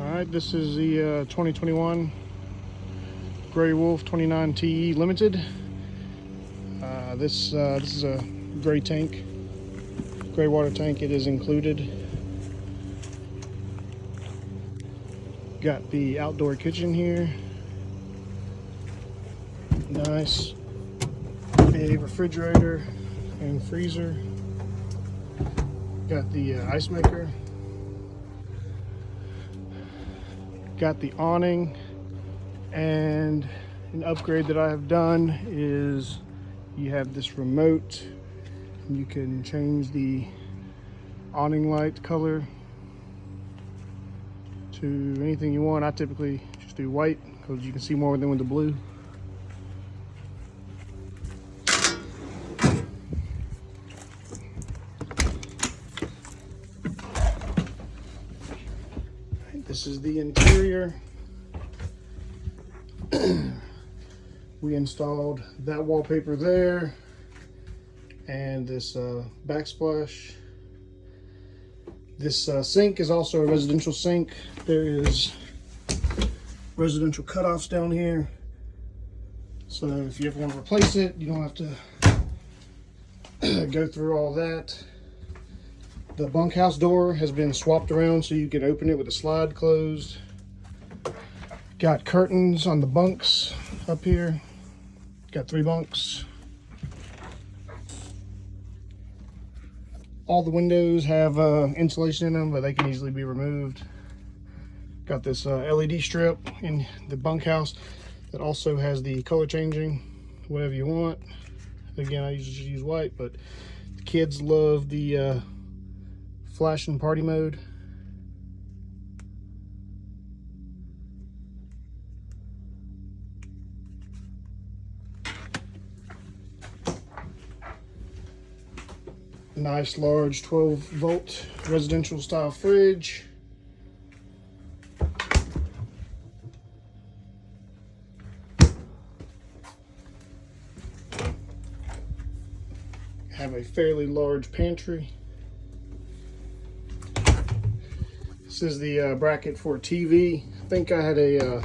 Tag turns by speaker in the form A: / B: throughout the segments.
A: Alright, this is the 2021 Gray Wolf 29 TE Limited. This is a gray tank, gray water tank. It is included. Got the outdoor kitchen here. Nice big refrigerator and freezer. Got the ice maker. Got the awning, and an upgrade that I have done is you have this remote and you can change the awning light color to anything you want. I typically just do white because you can see more than with the blue. This is the interior. We installed that wallpaper there and this backsplash. This sink is also a residential sink. There is residential cutoffs down here, so if you ever want to replace it, you don't have to go through all that. The bunkhouse door has been swapped around so you can open it with a slide closed. Got curtains on the bunks up here. Got 3 bunks. All the windows have insulation in them, but they can easily be removed. Got this LED strip in the bunkhouse that also has the color changing, whatever you want. Again, I usually just use white, but the kids love the flash and party mode. Nice large 12-volt residential style fridge. Have a fairly large pantry. This is the bracket for TV. I think I had a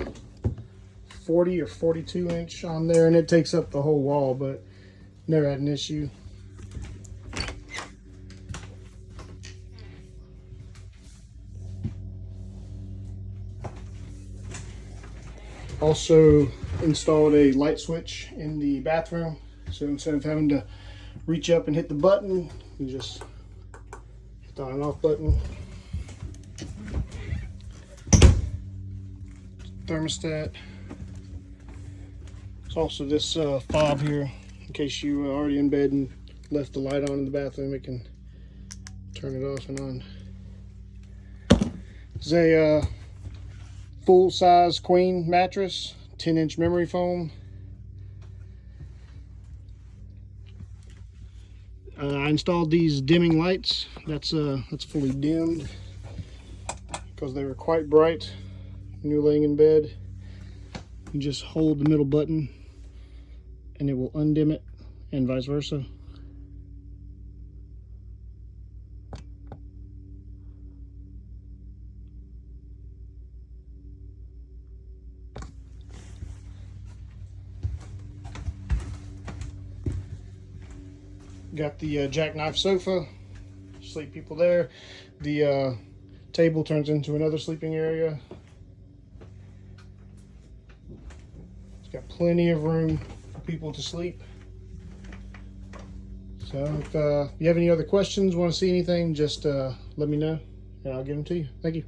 A: 40 or 42 inch on there, and it takes up the whole wall, but never had an issue. Also installed a light switch in the bathroom, so instead of having to reach up and hit the button, you just hit the on and off button. Thermostat. There's also this fob here in case you are already in bed and left the light on in the bathroom. It can turn it off and on. It's a full-size queen mattress, 10-inch memory foam. I installed these dimming lights. That's fully dimmed because they were quite bright when you're laying in bed. You just hold the middle button and it will undim it, and vice versa. Got the jackknife sofa, sleep people there. The table turns into another sleeping area. It's got plenty of room for people to sleep. So if you have any other questions, want to see anything, just let me know and I'll give them to you. Thank you.